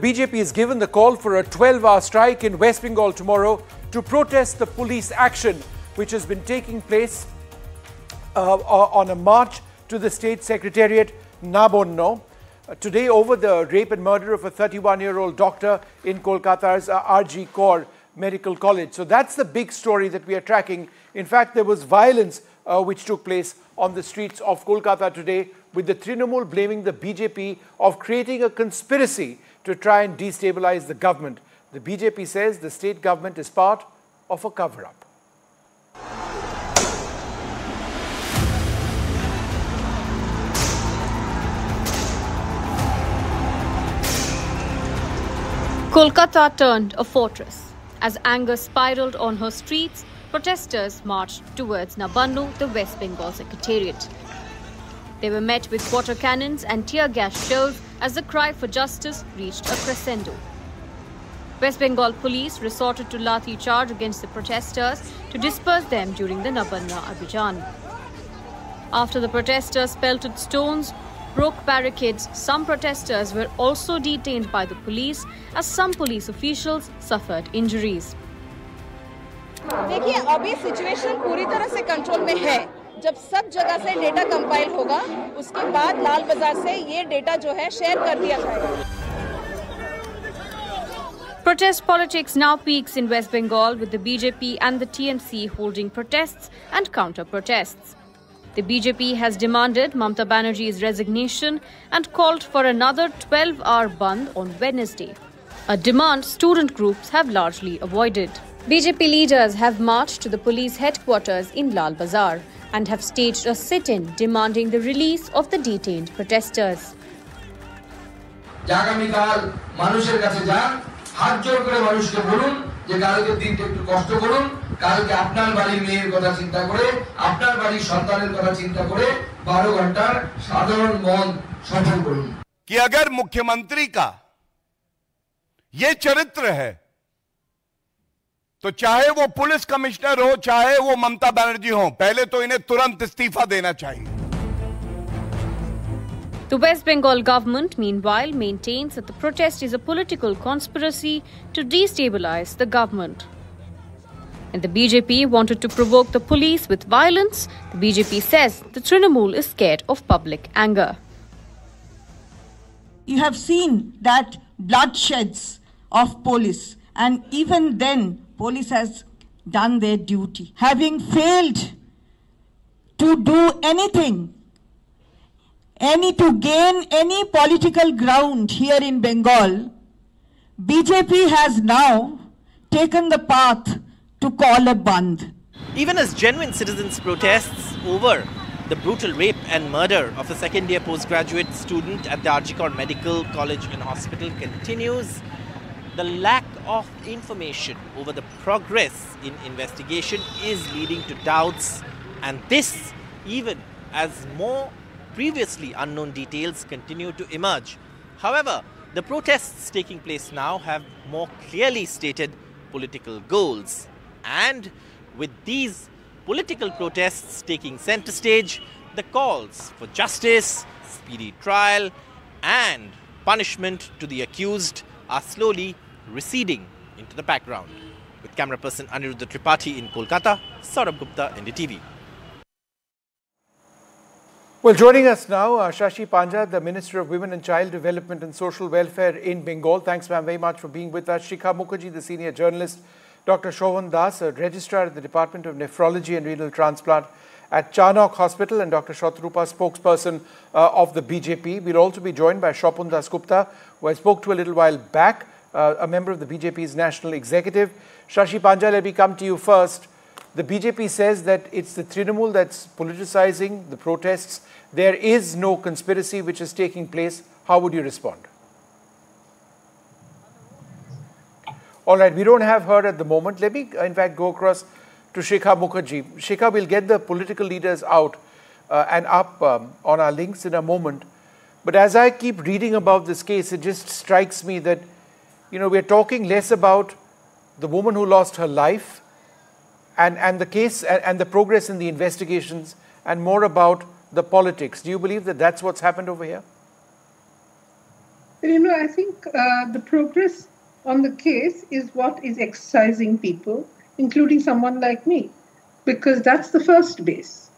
BJP is given the call for a 12-hour strike in West Bengal tomorrow to protest the police action which has been taking place on a march to the state secretariat Nabanna today over the rape and murder of a 31-year-old doctor in Kolkata's RG Kaur Medical College. So that's the big story that we are tracking. In fact, there was violence which took place on the streets of Kolkata today, with the Trinamool blaming the BJP of creating a conspiracy to try and destabilize the government. The BJP says the state government is part of a cover-up. Kolkata turned a fortress. As anger spiraled on her streets, protesters marched towards Nabanna, the West Bengal secretariat. They were met with water cannons and tear gas shells as the cry for justice reached a crescendo. West Bengal police resorted to lathi charge against the protesters to disperse them during the Nabanna Abhijan. After the protesters pelted stones, broke barricades, some protesters were also detained by the police as some police officials suffered injuries. देखिए अभी situation पूरी तरह से control में है। जब सब जगह से डेटा कंपाइल होगा, उसके बाद लाल बाजार से ये डेटा जो है शेयर कर दिया जाएगा। Protest politics now peaks in West Bengal, with the BJP and the TMC holding protests and counter-protests. The BJP has demanded Mamata Banerjee's resignation and called for another 12-hour Bandh on Wednesday, a demand student groups have largely avoided. BJP leaders have marched to the police headquarters in Lal Bazar and have staged a sit-in demanding the release of the detained protesters. कि अगर मुख्यमंत्री का ये चरित्र है तो चाहे वो पुलिस कमिश्नर हो, चाहे वो ममता बनर्जी हो, पहले तो इन्हें तुरंत इस्तीफा देना चाहिए. The West Bengal government, meanwhile, maintains that the protest is a political conspiracy to destabilize the government. And the BJP wanted to provoke the police with violence. The BJP says the Trinamool is scared of public anger. You have seen that bloodsheds of police, and even then, police has done their duty. Having failed to do anything, to gain any political ground here in Bengal, BJP has now taken the path to call a bandh. Even as genuine citizens' protests over the brutal rape and murder of a second-year postgraduate student at the RG Kaur Medical College and Hospital continues, the lack of information over the progress in investigation is leading to doubts, and this even as more previously unknown details continue to emerge. However, the protests taking place now have more clearly stated political goals. And with these political protests taking center stage, the calls for justice, speedy trial and punishment to the accused are slowly receding into the background. With camera person Aniruddha Tripathi in Kolkata, Saurabh Gupta, NDTV. Well, joining us now, Shashi Panja, the Minister of Women and Child Development and Social Welfare in Bengal. Thanks, ma'am, very much for being with us. Shikha Mukherjee, the senior journalist. Dr. Showdown, a registrar at the Department of Nephrology and Renal Transplant at Charnock Hospital, and Dr. Shatrupa, spokesperson of the BJP. We'll also be joined by Shopun Das Gupta, who I spoke to a little while back, a member of the BJP's national executive. Shashi Panja, let me come to you first. The BJP says that it's the Trinamool that's politicizing the protests. There is no conspiracy which is taking place. How would you respond? All right, we don't have her at the moment. Let me, in fact, go across to Shikha Mukherjee. Shikha, we'll get the political leaders out and up on our links in a moment. But as I keep reading about this case, it just strikes me that, you know, we're talking less about the woman who lost her life and the case and the progress in the investigations, and more about the politics. Do you believe that that's what's happened over here? I think the progress on the case is what is exercising people, including someone like me, because that's the first base.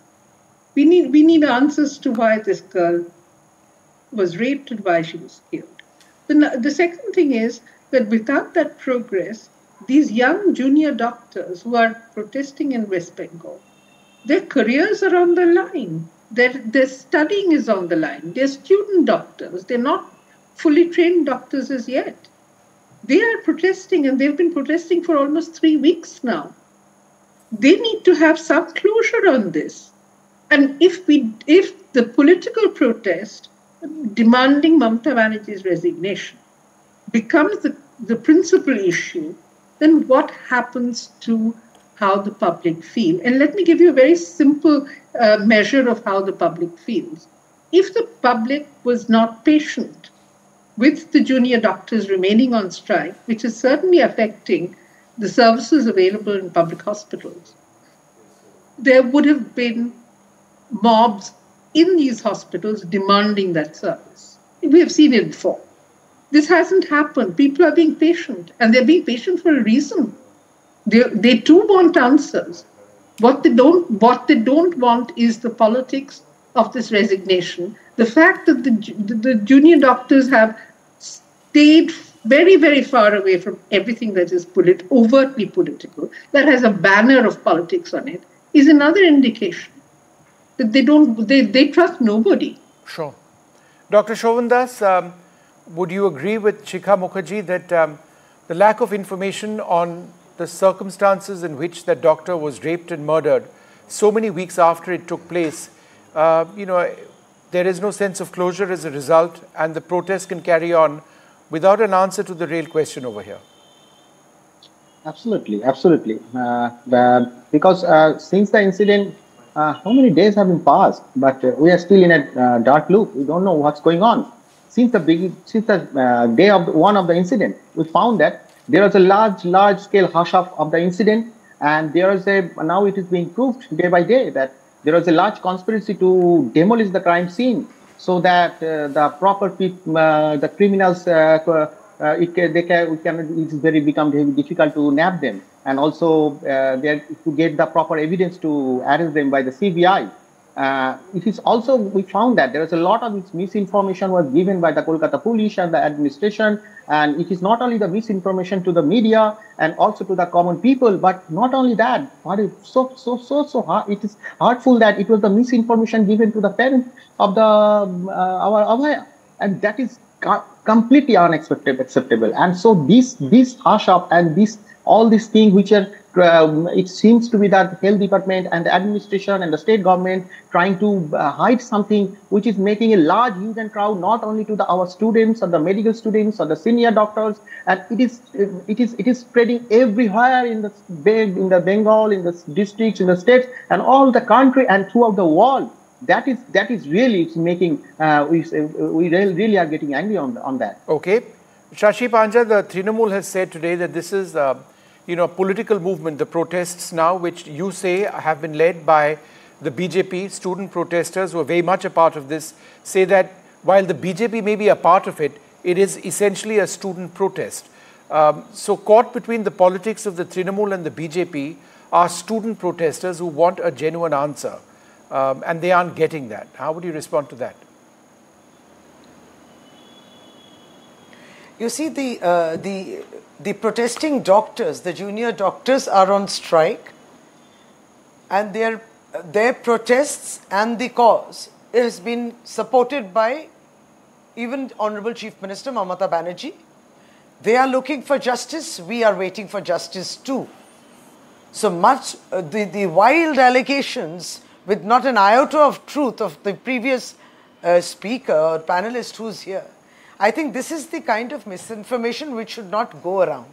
We need answers to why this girl was raped and why she was killed. The second thing is that without that progress, these young junior doctors who are protesting in West Bengal, their careers are on the line. Their studying is on the line. They're student doctors. They're not fully trained doctors as yet. They are protesting, and they've been protesting for almost 3 weeks now. They need to have some closure on this. And if the political protest demanding Mamata Banerjee's resignation becomes the principal issue, then what happens to how the public feel? And let me give you a very simple measure of how the public feels. If the public was not patient with the junior doctors remaining on strike, which is certainly affecting the services available in public hospitals, there would have been mobs in these hospitals demanding that service. We have seen it before. This hasn't happened. People are being patient, and they're being patient for a reason. They too want answers. What they don't want is the politics of this resignation. The fact that the junior doctors have stayed very, very far away from everything that is overtly political, that has a banner of politics on it, is another indication that they trust nobody. Sure. Dr. Shovandas, would you agree with Shikha Mukherjee that the lack of information on the circumstances in which that doctor was raped and murdered so many weeks after it took place, there is no sense of closure as a result, and the protest can carry on without an answer to the real question over here? Absolutely, absolutely. Because since the incident, how many days have been passed, but we are still in a dark loop. We don't know what's going on. Since the day of one of the incident, we found that there was a large scale hush up of the incident, and there is now it is being proved day by day that there was a large conspiracy to demolish the crime scene, so that the criminals become very difficult to nab them, and also to get the proper evidence to arrest them by the CBI. It is also, we found that there was a lot of misinformation was given by the Kolkata police and the administration, and it is not only the misinformation to the media and also to the common people, but not only that, but it's so hard. It is hurtful that it was the misinformation given to the parents of our and that is completely unacceptable. And so this hush up and all these things which are it seems to be that health department and the administration and the state government trying to hide something which is making a large huge crowd not only to our students or the medical students or the senior doctors, and it is spreading everywhere in the Bengal, in the districts, in the states, and all the country and throughout the world. That is really making we really are getting angry on that. Okay, Shashi Panja, the Trinamool has said today that this is a political movement. The protests now, which you say have been led by the BJP student protesters who are very much a part of this, say that while the BJP may be a part of it, it is essentially a student protest. So caught between the politics of the Trinamool and the BJP are student protesters who want a genuine answer. And they aren't getting that. How would you respond to that? You see, the protesting doctors, the junior doctors, are on strike, and their protests and the cause has been supported by even Honorable Chief Minister Mamata Banerjee. They are looking for justice. We are waiting for justice too. So much the wild allegations with not an iota of truth of the previous speaker or panelist who's here. I think this is the kind of misinformation which should not go around.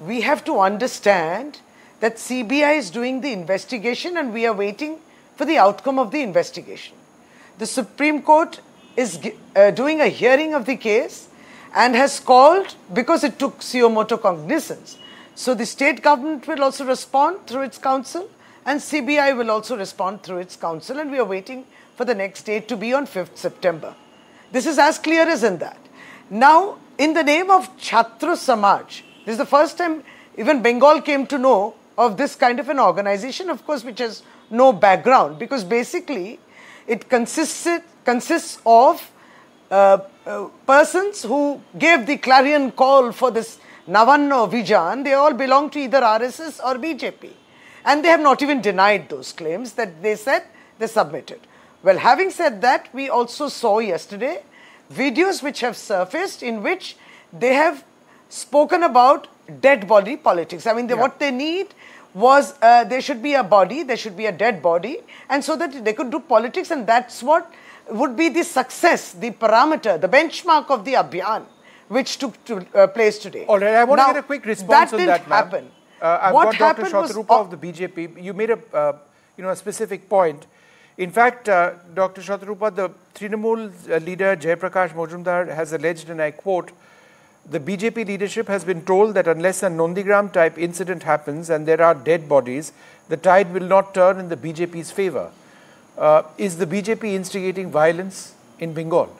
We have to understand that CBI is doing the investigation and we are waiting for the outcome of the investigation. The Supreme Court is doing a hearing of the case and has called, because it took suo motu cognizance. So the state government will also respond through its council, and CBI will also respond through its council, and we are waiting for the next date to be on 5th September. This is as clear as in that. Now, in the name of Chhatra Samaj, this is the first time even Bengal came to know of this kind of an organization, of course, which has no background, because basically it consists of persons who gave the clarion call for this Nabanna Abhijan. They all belong to either RSS or BJP. And they have not even denied those claims that they said they submitted. Well, having said that, we also saw yesterday videos which have surfaced in which they have spoken about dead body politics. I mean, what they need was there should be a body, there should be a dead body, and so that they could do politics, and that's what would be the success, the parameter, the benchmark of the Abhijan, which took place today. All right, I want to get a quick response on that, That didn't happen. I've What got Dr. happened Shatarupa was of the BJP. You made a specific point. In fact, Dr. Shatarupa, the Trinamool leader Jayaprakash Majumdar has alleged, and I quote, the BJP leadership has been told that unless a Nondigram type incident happens and there are dead bodies, the tide will not turn in the BJP's favor. Is the BJP instigating violence in Bengal?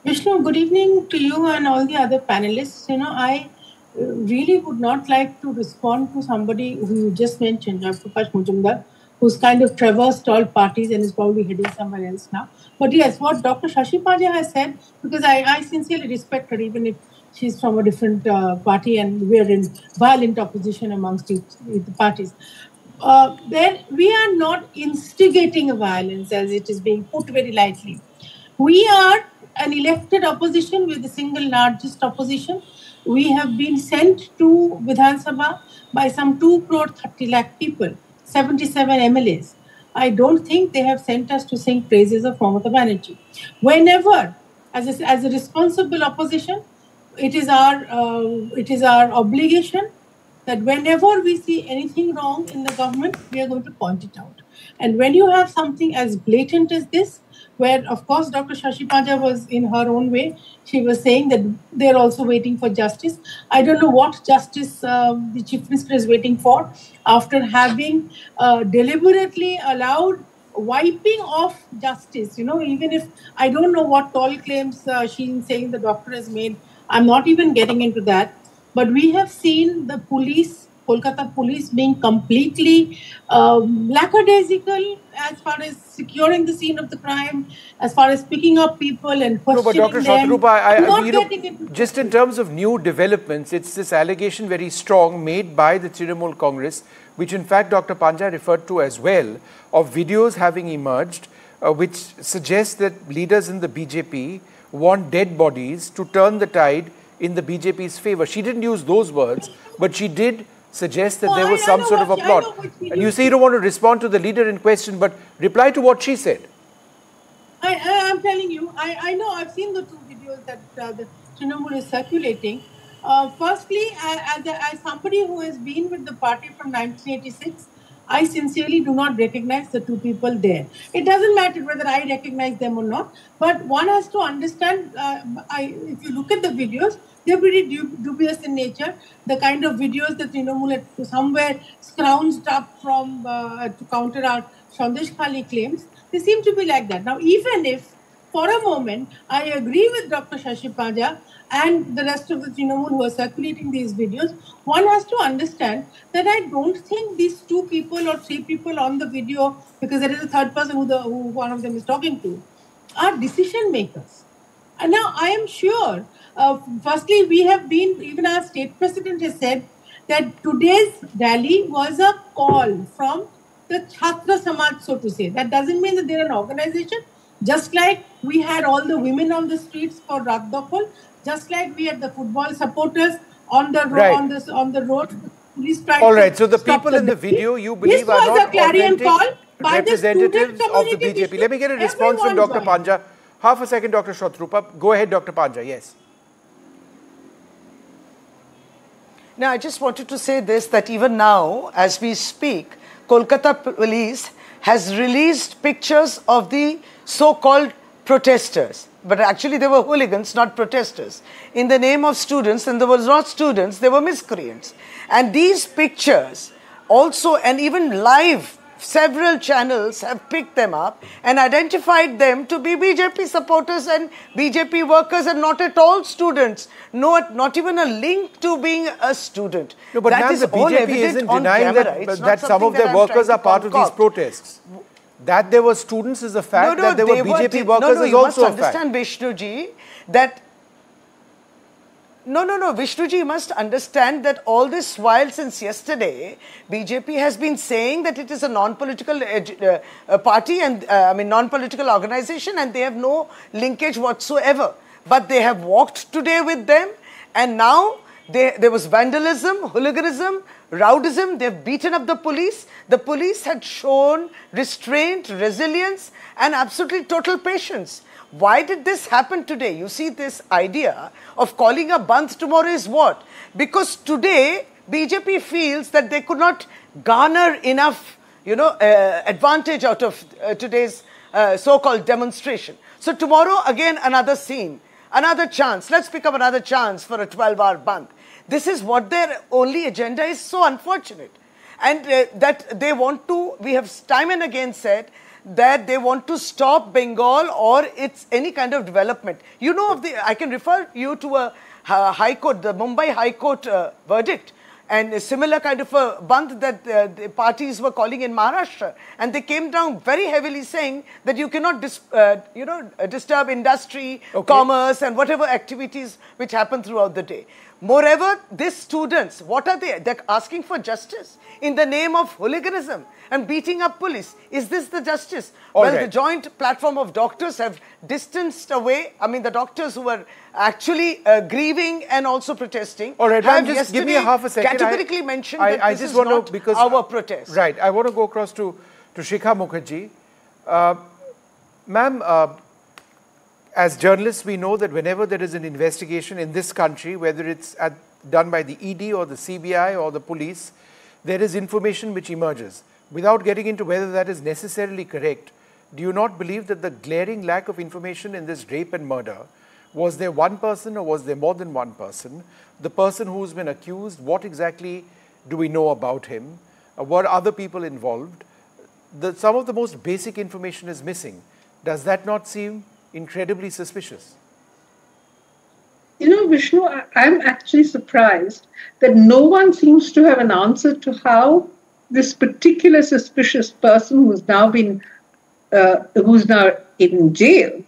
Vishnu, good evening to you and all the other panelists. You know, I really would not like to respond to somebody who you just mentioned, Jayaprakash Majumdar, who's kind of traversed all parties and is probably heading somewhere else now. But yes, what Dr. Shashi Panja has said, because I sincerely respect her, even if she's from a different party and we're in violent opposition amongst the parties. Then we are not instigating a violence as it is being put very lightly. We are an elected opposition with the single largest opposition. We have been sent to Vidhan Sabha by some 2 crore 30 lakh people, 77 MLAs. I don't think they have sent us to sing praises of Mamata Banerjee. Whenever, as a responsible opposition, it is our obligation that whenever we see anything wrong in the government, we are going to point it out. And when you have something as blatant as this, where, of course, Dr. Shashi Panja was in her own way, she was saying that they're also waiting for justice. I don't know what justice the Chief Minister is waiting for after having deliberately allowed wiping off justice. You know, even if I don't know what tall claims she's saying the doctor has made, I'm not even getting into that. But we have seen the police, Kolkata police, being completely lackadaisical as far as securing the scene of the crime, as far as picking up people and questioning them. No, but Dr. Shatarupa, just in terms of new developments, it's this allegation very strong made by the Trinamool Congress, which in fact Dr. Panja referred to as well, of videos having emerged which suggest that leaders in the BJP want dead bodies to turn the tide in the BJP's favor. She didn't use those words, but she did suggest that there was some sort of a plot. And you say you don't want to respond to the leader in question, but reply to what she said. I'm telling you, I know, I've seen the 2 videos that the Trinamool is circulating. Firstly, as somebody who has been with the party from 1986, I sincerely do not recognize the 2 people there. It doesn't matter whether I recognize them or not, but one has to understand, if you look at the videos, they're pretty dubious in nature. The kind of videos that Trinamool had somewhere scrounged up from to counter our Sandesh Khali claims, they seem to be like that. Now, even if for a moment I agree with Dr. Shashi Panja and the rest of the Trinamool who are circulating these videos, one has to understand that I don't think these 2 people or 3 people on the video, because there is a third person who one of them is talking to, are decision makers. And now I am sure, firstly, we have been, even our state president has said that today's rally was a call from the Chhatra Samaj, so to say. That doesn't mean that they're an organization. Just like we had all the women on the streets for Rat Dakhol, just like we had the football supporters on the road, on the road. All right, so the people in the video you believe are not authentic representatives of the BJP. Let me get a response from Dr. Panja. Half a second, Dr. Shatarupa. Go ahead, Dr. Panja. Yes. Now, I just wanted to say this, that even now, as we speak, Kolkata police has released pictures of the so-called protesters. But actually, they were hooligans, not protesters. In the name of students, and there were not students, they were miscreants. And these pictures also, and even live several channels have picked them up and identified them to be BJP supporters and BJP workers and not at all students. No, not even a link to being a student. No, but that ma'am, is the all BJP evident isn't on denying camera. that some of their workers are part of these protests. That there were students is a fact, that there were BJP workers is also a fact. You must understand, Vishnuji, that No, Vishnuji, you must understand that all this while since yesterday, BJP has been saying that it is a non-political party and, non-political organization, and they have no linkage whatsoever. But they have walked today with them, and now there was vandalism, hooliganism, rowdyism. They've beaten up the police. The police had shown restraint, resilience, and absolutely total patience. Why did this happen today? You see, this idea of calling a bandh tomorrow is what? Because today, BJP feels that they could not garner enough, advantage out of today's so-called demonstration. So tomorrow, again, another scene, another chance. Let's pick up another chance for a 12-hour bandh. This is what their only agenda is. So unfortunate. And that they want to, we have time and again said, that they want to stop Bengal or its any kind of development. You know, I can refer you to a High Court, the Mumbai High Court verdict, and a similar kind of a bandh that the parties were calling in Maharashtra. And they came down very heavily saying that you cannot disturb industry, commerce and whatever activities which happen throughout the day. Moreover, these students, what are they? They're asking for justice in the name of hooliganism and beating up police. Is this the justice? The joint platform of doctors have distanced away. I mean, the doctors who were actually grieving and also protesting have just give me a half a second. Categorically mentioned that this is not our protest. Right. I want to go across to Shikha Mukherjee. Ma'am, as journalists, we know that whenever there is an investigation in this country, whether it's done by the ED or the CBI or the police, there is information which emerges. Without getting into whether that is necessarily correct, do you not believe that the glaring lack of information in this rape and murder, was there one person or was there more than one person? The person who's been accused, what exactly do we know about him? Were other people involved? Some of the most basic information is missing. Does that not seem incredibly suspicious? You know, Vishnu, I'm actually surprised that no one seems to have an answer to how this particular suspicious person who's now in jail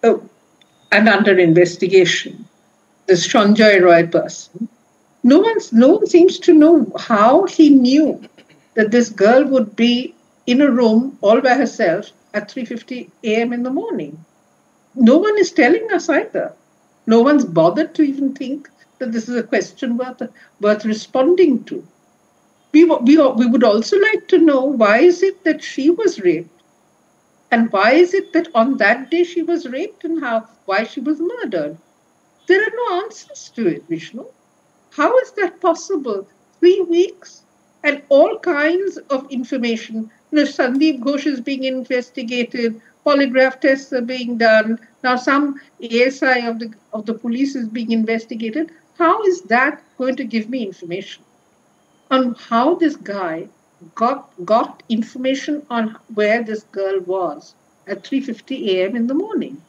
and under investigation, this Sanjay Roy person, no one seems to know how he knew that this girl would be in a room all by herself at 3:50 a.m. in the morning. No one is telling us either. No one's bothered to even think that this is a question worth responding to. We would also like to know, why is it that she was raped? And why is it that on that day she was raped, and why she was murdered? There are no answers to it, Vishnu. How is that possible? 3 weeks and all kinds of information. Sandeep Ghosh is being investigated. Polygraph tests are being done. Now some ASI of the police is being investigated. How is that going to give me information on how this guy got information on where this girl was at 3:50 a.m. in the morning?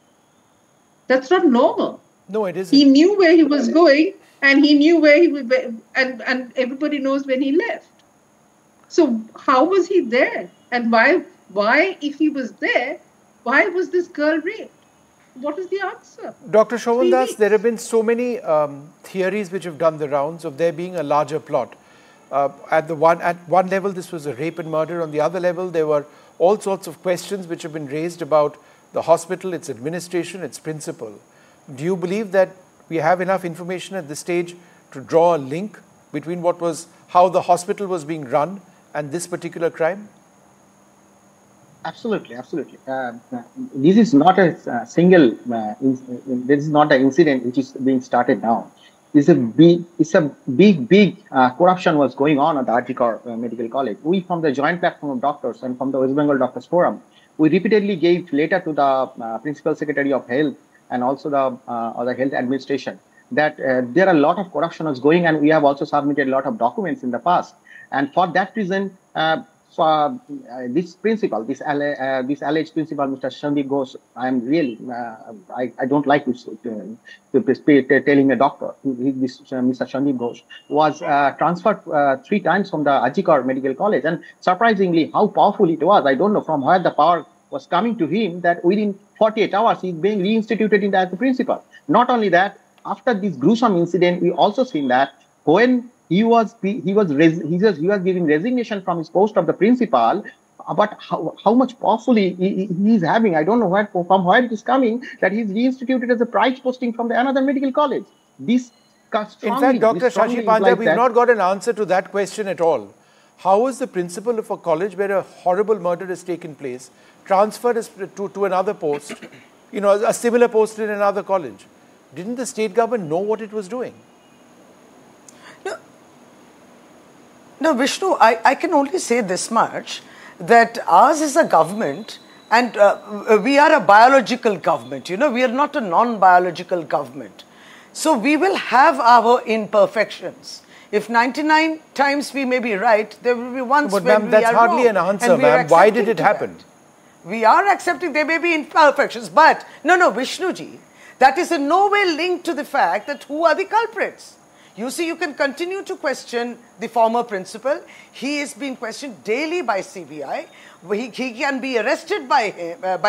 That's not normal. No, it isn't. He knew where he was going, and he knew where he was, and everybody knows when he left. So how was he there? And why, if he was there, why was this girl raped? What is the answer? Dr. Shovan Das, there have been so many theories which have done the rounds of there being a larger plot. At one level, this was a rape and murder. On the other level, there were all sorts of questions which have been raised about the hospital, its administration, its principal. Do you believe that we have enough information at this stage to draw a link between how the hospital was being run and this particular crime? Absolutely. This is not a single. This is not an incident which is being started now. It's a big corruption was going on at the Arjikar Medical College. We, from the joint platform of doctors and from the West Bengal Doctors Forum, we repeatedly gave letter to the Principal Secretary of Health and also the Health Administration that there are a lot of corruption was going, and we have also submitted a lot of documents in the past. And for that reason, this principal, this alleged principal, Mr. Sandeep Ghosh, I am really, I don't like to tell him a doctor. This Mr. Sandeep Ghosh was transferred 3 times from the Ajikar Medical College, and surprisingly, how powerful it was. I don't know from where the power was coming to him that within 48 hours he's being reinstituted as the principal. Not only that, after this gruesome incident, we also seen that when he was giving resignation from his post of the principal, but how much powerfully he is having, I don't know from where it is coming, that he's reinstituted as a prize posting from another medical college. This in fact, Dr. Shashi Panja, we've not got an answer to that question at all. How is the principal of a college where a horrible murder has taken place transferred to another post, a similar post in another college? Didn't the state government know what it was doing? No, Vishnu, I can only say this much, that ours is a government, and we are a biological government. We are not a non-biological government. So we will have our imperfections. If 99 times we may be right, there will be once when we are wrong. But ma'am, that's hardly an answer, ma'am. Why did it happen? We are accepting there may be imperfections, but no, Vishnuji, that is in no way linked to the fact that who are the culprits. You see, you can continue to question the former principal. He is being questioned daily by CBI. He can be arrested by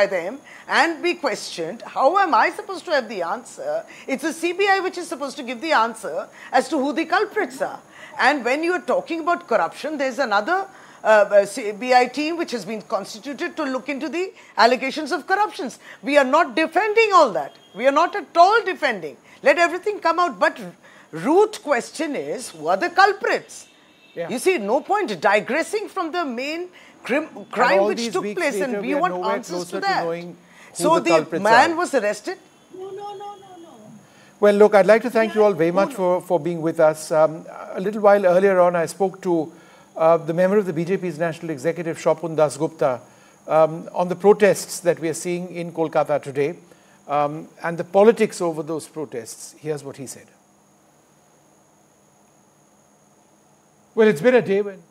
them and be questioned. How am I supposed to have the answer? It's the CBI which is supposed to give the answer as to who the culprits are. And when you are talking about corruption, there's another CBI team which has been constituted to look into the allegations of corruptions. We are not defending all that. We are not at all defending. Let everything come out. But root question is, who are the culprits? Yeah. You see, no point digressing from the main crime which took place, and we want answers to that. So the man was arrested? No. Well, look, I'd like to thank you all very much for being with us. A little while earlier on, I spoke to the member of the BJP's National Executive, Shopun Das Gupta, on the protests that we are seeing in Kolkata today and the politics over those protests. Here's what he said. Well, it's been a day when in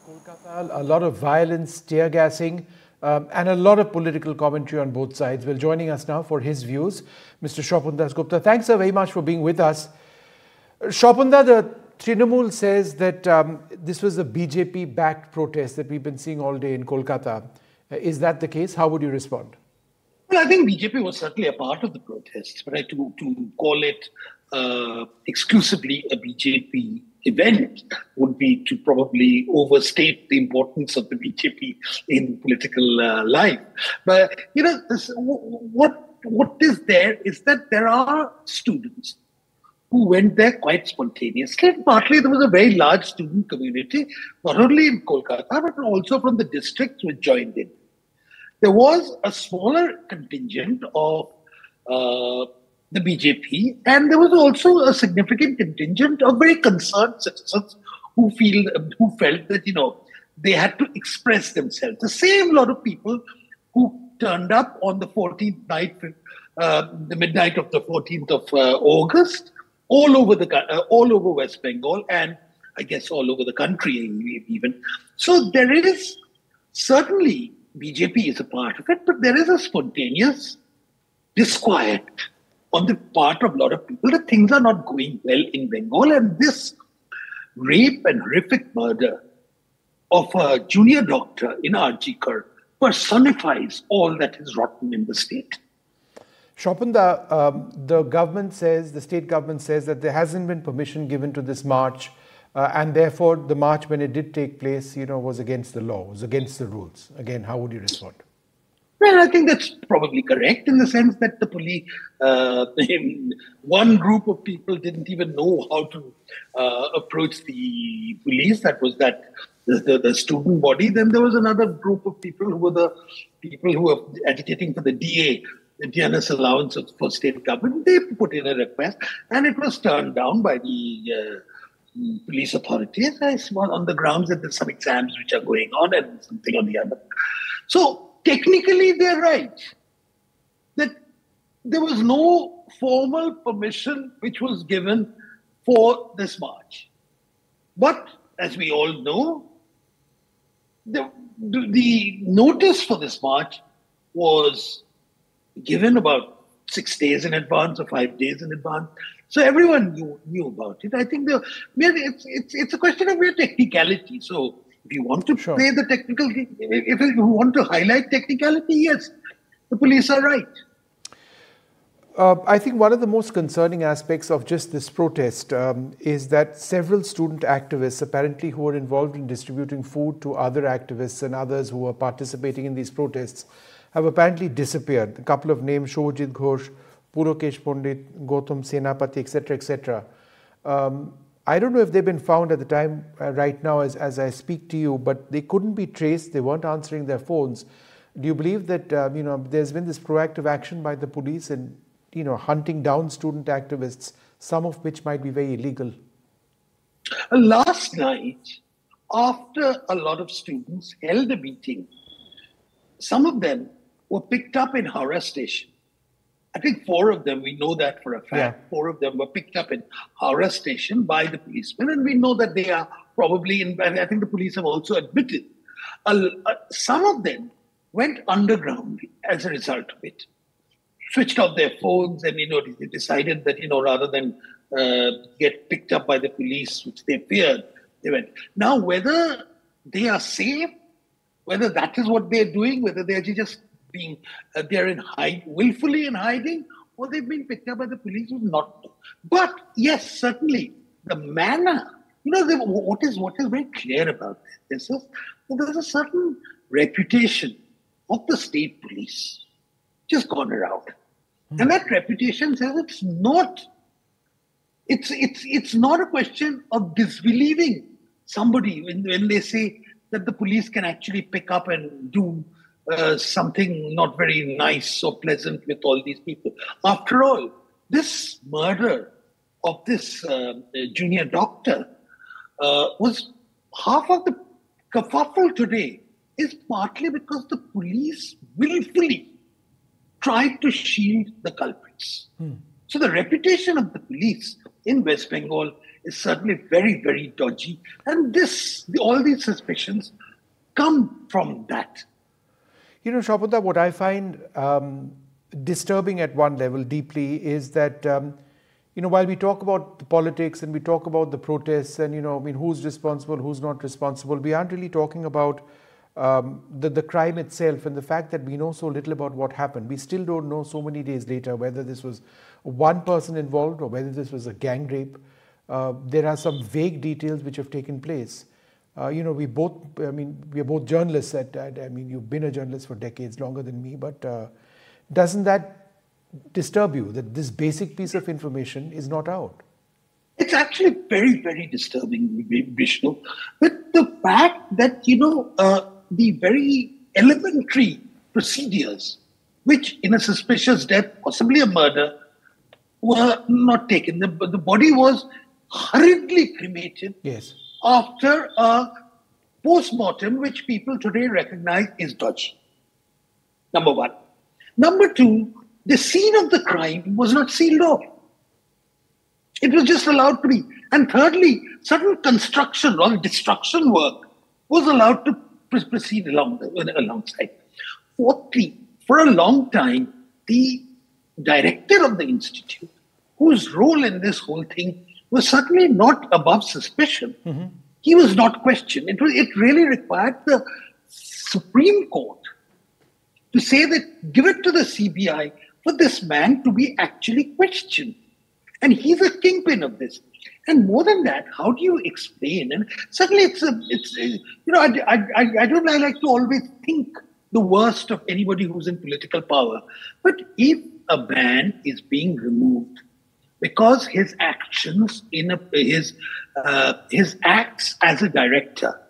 Kolkata, a lot of violence, tear gassing, and a lot of political commentary on both sides. Well, joining us now for his views, Mr. Shopun Das Gupta. Thanks very much for being with us. Shopunda, the Trinamool says that this was a BJP-backed protest that we've been seeing all day in Kolkata. Is that the case? How would you respond? Well, I think BJP was certainly a part of the protest, but to call it exclusively a BJP event would be to probably overstate the importance of the BJP in political life. But, what is there is that there are students who went there quite spontaneously. And partly there was a very large student community, not only in Kolkata, but also from the districts which joined in. There was a smaller contingent of the BJP, and there was also a significant contingent of very concerned citizens who felt that, they had to express themselves. The same lot of people who turned up on the 14th night, the midnight of the 14th of August, all over West Bengal, and I guess all over the country even. So there is certainly, BJP is a part of it, but there is a spontaneous disquiet on the part of a lot of people that things are not going well in Bengal, and this rape and horrific murder of a junior doctor in Arjikar personifies all that is rotten in the state. Shopunda, the state government says that there hasn't been permission given to this march, and therefore the march, when it did take place, was against the law, was against the rules. Again, how would you respond? Well, I think that's probably correct in the sense that the police, one group of people didn't even know how to approach the police. That was the student body. Then there was another group of people who were the people who were agitating for the DA, the DNS allowance for state government. They put in a request, and it was turned down by the police authorities on the grounds that there's some exams which are going on and something or the other. So technically, they're right that there was no formal permission which was given for this march. But as we all know, the notice for this march was given about 6 days in advance or 5 days in advance. So everyone knew about it. I think it's a question of mere technicality. So if you want to play the technical, if you want to highlight technicality, yes, the police are right. I think one of the most concerning aspects of just this protest is that several student activists, apparently who were involved in distributing food to other activists and others who were participating in these protests, have apparently disappeared. A couple of names, Shobhajit Ghosh, Purokesh Pandit, Gautam Senapati, etc., etc. I don't know if they've been found at the time right now as I speak to you, but they couldn't be traced. They weren't answering their phones. Do you believe that there's been this proactive action by the police in hunting down student activists, some of which might be very illegal? Last night, after a lot of students held a meeting, some of them were picked up in Howrah station. I think 4 of them, we know that for a fact, 4 of them were picked up in Howrah station by the policemen, and we know that they are probably in, I think the police have also admitted. Some of them went underground as a result of it. Switched off their phones and, they decided that, rather than get picked up by the police, which they feared, they went. Now, whether they are safe, whether that is what they're doing, whether they're just being, they're willfully in hiding, or they've been picked up by the police, is not. But yes, certainly the manner, what is very clear about this is that there's a certain reputation of the state police just gone around. And that reputation says it's not a question of disbelieving somebody when they say that the police can actually pick up and do something not very nice or pleasant with all these people. After all, this murder of this junior doctor was half of the kerfuffle today is partly because the police willfully tried to shield the culprits. So the reputation of the police in West Bengal is certainly very, very dodgy. And all these suspicions come from that. Shobhata, what I find disturbing at one level deeply is that, while we talk about the politics and we talk about the protests and, who's responsible, who's not responsible, we aren't really talking about the crime itself and the fact that we know so little about what happened. We still don't know so many days later whether this was one person involved or whether this was a gang rape. There are some vague details which have taken place. We are both journalists. You've been a journalist for decades, longer than me, but doesn't that disturb you that this basic piece of information is not out? It's actually very, very disturbing, Vishnu. But the fact that, the very elementary procedures, which in a suspicious death, possibly a murder, were not taken. The body was hurriedly cremated after a post-mortem, which people today recognize is dodgy. Number one. Number two, the scene of the crime was not sealed off. It was just allowed to be. And thirdly, certain construction or destruction work was allowed to proceed alongside. Fourthly, for a long time, the director of the institute, whose role in this whole thing was certainly not above suspicion, he was not questioned. It really required the Supreme Court to say that give it to the CBI for this man to be actually questioned. And he's a kingpin of this. And more than that, how do you explain? And certainly I don't like to always think the worst of anybody who's in political power. But if a man is being removed because his actions his acts as a director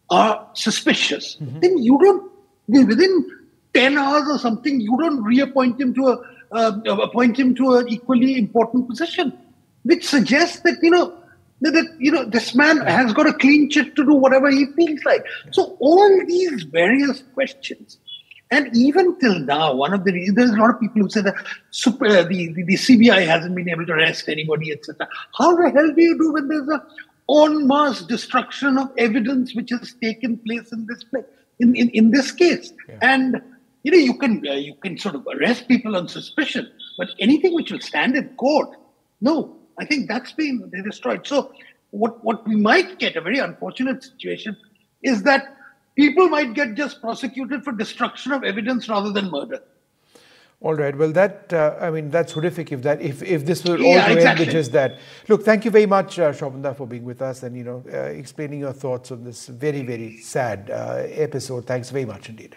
are suspicious, then you don't, within 10 hours or something, you don't reappoint him to appoint him to an equally important position, which suggests that, this man has got a clean chit to do whatever he feels like. So all these various questions, and even till now, there's a lot of people who say that the CBI hasn't been able to arrest anybody, etc. How the hell do you do when there's a en masse destruction of evidence which has taken place in this place, in this case. Yeah. And you can sort of arrest people on suspicion, but anything which will stand in court, no, I think that's been destroyed. So what we might get, a very unfortunate situation, is that people might get just prosecuted for destruction of evidence rather than murder. All right. Well, that's horrific if this were all to end with just that. Look, thank you very much, Shobanda, for being with us and explaining your thoughts on this very, very sad episode. Thanks very much indeed.